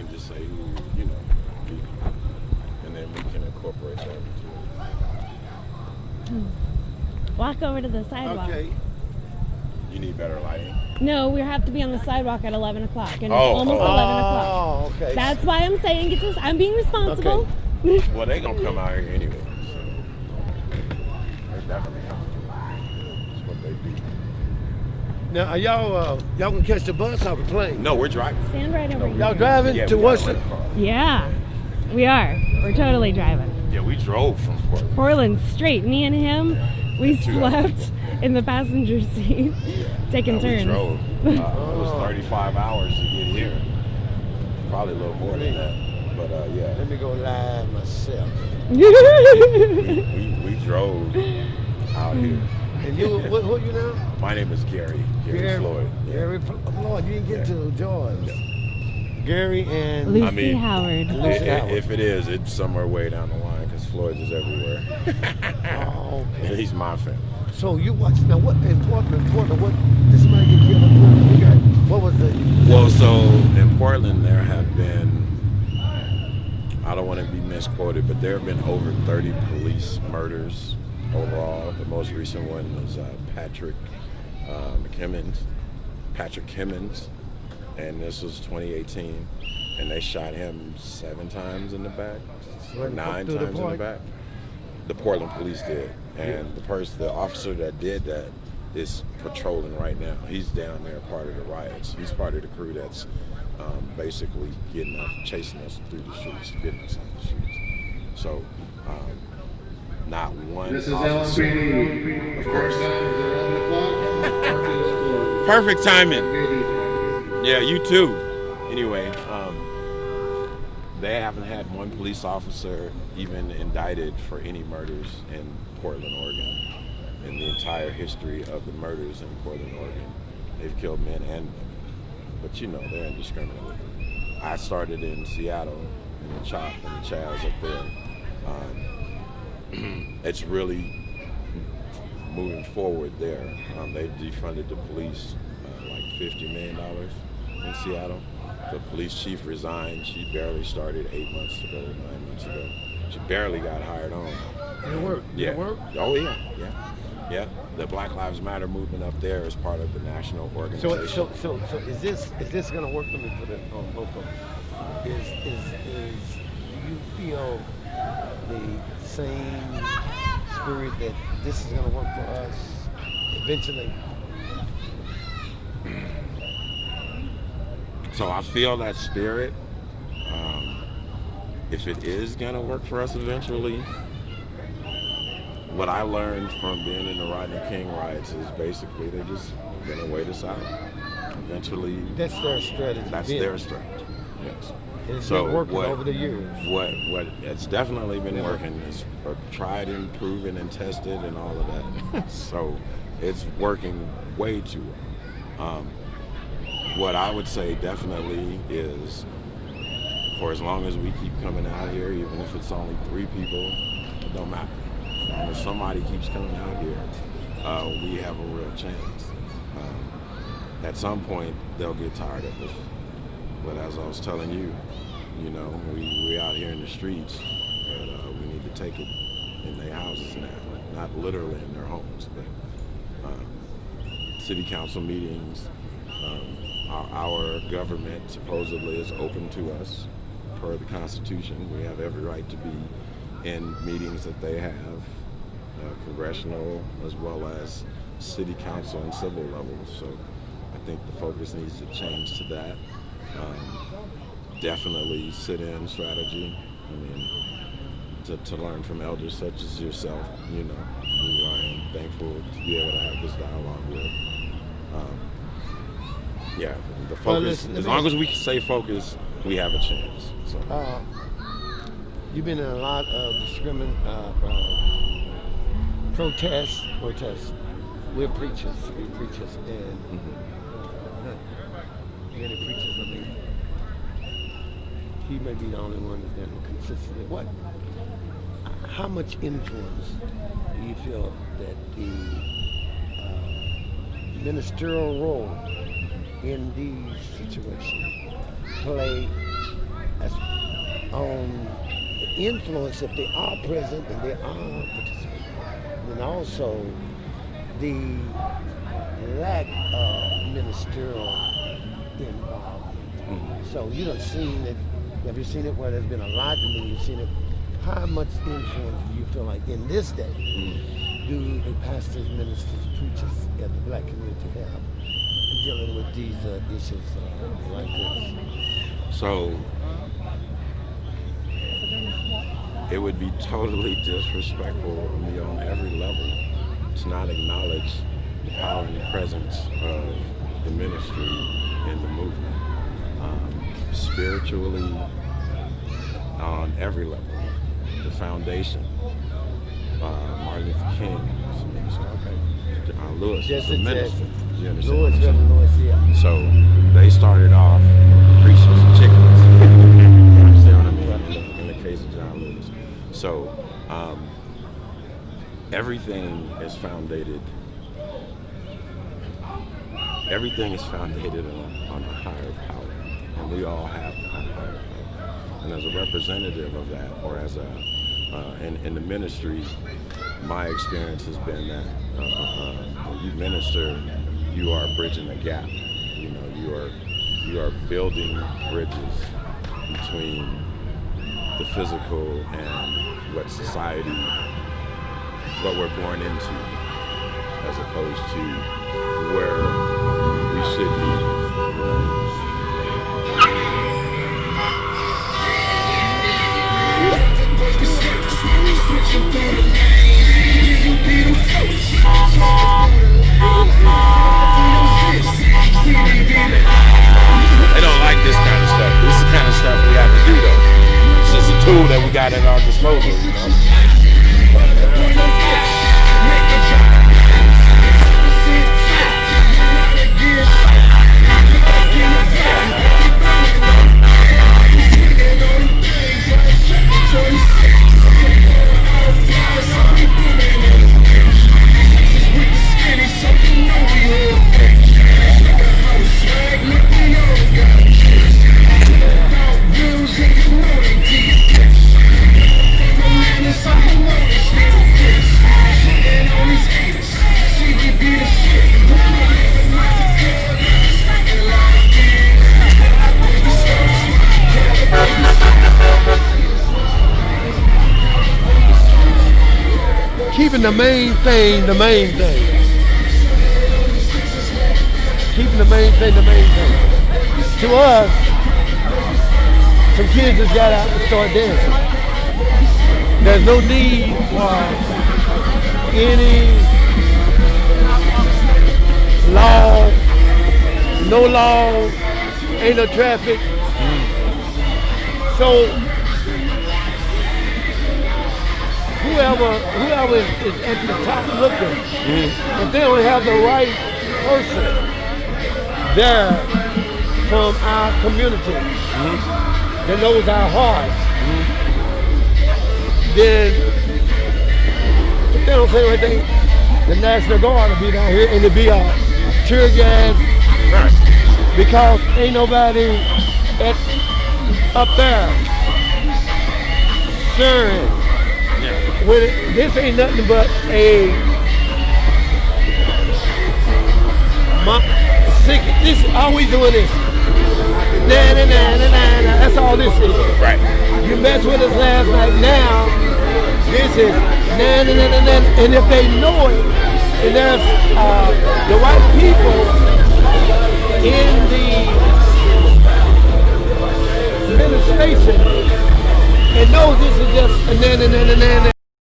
and just say who, people. And then we can incorporate that into it. Walk over to the sidewalk. Okay. You need better lighting? No, we have to be on the sidewalk at 11 o'clock. And it's Oh, almost 11 o'clock. Oh, okay. That's why I'm saying I'm being responsible. Okay. Well, they gonna come out here anyway. So they definitely have to. That's what they do. Now, are y'all gonna catch the bus or the plane? No, we're driving. Stand right over here. Y'all driving Yeah, to we what's got a the? rental car. Yeah, we are. We're totally driving. Yeah, we drove from Portland. Portland straight. Me and him, we 2 hours. slept in the passenger seat, taking turns. We drove. It was 35 hours to get here. Probably a little more than that. But yeah. Let me go live myself. we drove out here. And you, who you now? My name is Gary Floyd. Yeah. Gary Floyd. You didn't get to George. Gary and Lucy Howard. Lucy Howard. If it is, it's somewhere way down the line because Floyd is everywhere. Oh, okay. And he's my family. So you watch now? What in Portland? What? This might get killed in Portland. You got what was the? Well, so in Portland there have been, I don't want to be misquoted, but there have been over 30 police murders overall. The most recent one was Patrick Kimmons, and this was 2018, and they shot him 7 times in the back, or 9 times in the back. The Portland police did, and the officer that did that is patrolling right now. He's down there, part of the riots. He's part of the crew that's basically chasing us through the streets, getting us off the streets. So, not one This is officer. LSPD. Of course. Perfect Perfect timing. Yeah, you too. Anyway, they haven't had one police officer even indicted for any murders in Portland, Oregon. In the entire history of the murders in Portland, Oregon, they've killed men and women. But they're indiscriminate with it. I started in Seattle, in the CHOP and the Chaz up there. It's really moving forward there. They defunded the police like $50 million in Seattle. The police chief resigned. She barely started 8 months ago, 9 months ago. She barely got hired on. It work. Yeah. It work. Oh yeah. Yeah. The Black Lives Matter movement up there is part of the national organization. So is this gonna work for me for the both of us? Do you feel the same spirit that this is gonna work for us eventually? So I feel that spirit. If it is gonna work for us eventually, what I learned from being in the Rodney King riots is basically they're just gonna wait us out. Eventually, That's their strategy. that's their strategy. Yes. And it's been working over the years. What it's definitely been working. It's tried and proven and tested and all of that. So it's working way too well. What I would say definitely is, for as long as we keep coming out here, even if it's only 3 people, it don't matter. As long as somebody keeps coming out here, we have a real chance. At some point, they'll get tired of us. But as I was telling you, we out here in the streets, but we need to take it in their houses now. Not literally in their homes, but city council meetings. Our government supposedly is open to us per the Constitution. We have every right to be in meetings that they have, congressional as well as city council and civil levels. So I think the focus needs to change to that. Definitely sit-in strategy. I mean, to learn from elders such as yourself, who I am thankful to be able to have this dialogue with. The focus, as long as we stay focused, we have a chance. So. You've been in a lot of protests. We're preachers, and many preachers, he may be the only one that's been consistently. How much influence do you feel that the ministerial role in these situations play as on the influence if they are present and they are participating. And also the lack of ministerial involvement. Mhm. So you done seen it. Have you seen it where there's been a lot, and then you've seen it? How much influence do you feel like in this day do the pastors, ministers, preachers in the black community have dealing with these issues like this? So it would be totally disrespectful of me on every level to not acknowledge the power and the presence of the ministry in the movement. Spiritually, on every level. The foundation. Martin Luther King was a minister. Okay. Lewis was a minister. You understand? Lewis, yeah. So they started off preachers and chickens. You understand what I mean? In the case of John Lewis. So everything is foundated. Everything is foundated on a higher power, and we all have a higher power. And as a representative of that, or as a in the ministry, my experience has been that when you minister, you are bridging a gap. You know, you are building bridges between the physical and what society, what we're born into, as opposed to where we should be. They don't like this kind of stuff. This is the kind of stuff we have to do, though. It's just a tool that we got at our disposal, you know. Keeping the main thing. Keeping the main thing. To us, some kids just got out and started dancing. There's no need for any law, no law, ain't no traffic. So whoever is at the top looking, if they don't have the right person there from our community that knows our hearts, then if they don't say the right thing, the National Guard will be down here and it'll be a tear gas, because ain't nobody up there sharing. This ain't nothing but this, all we doing this. That's all this is. Right. You messed with us last night, now this is and if they know it, and there's the white people in the administration and knows this is just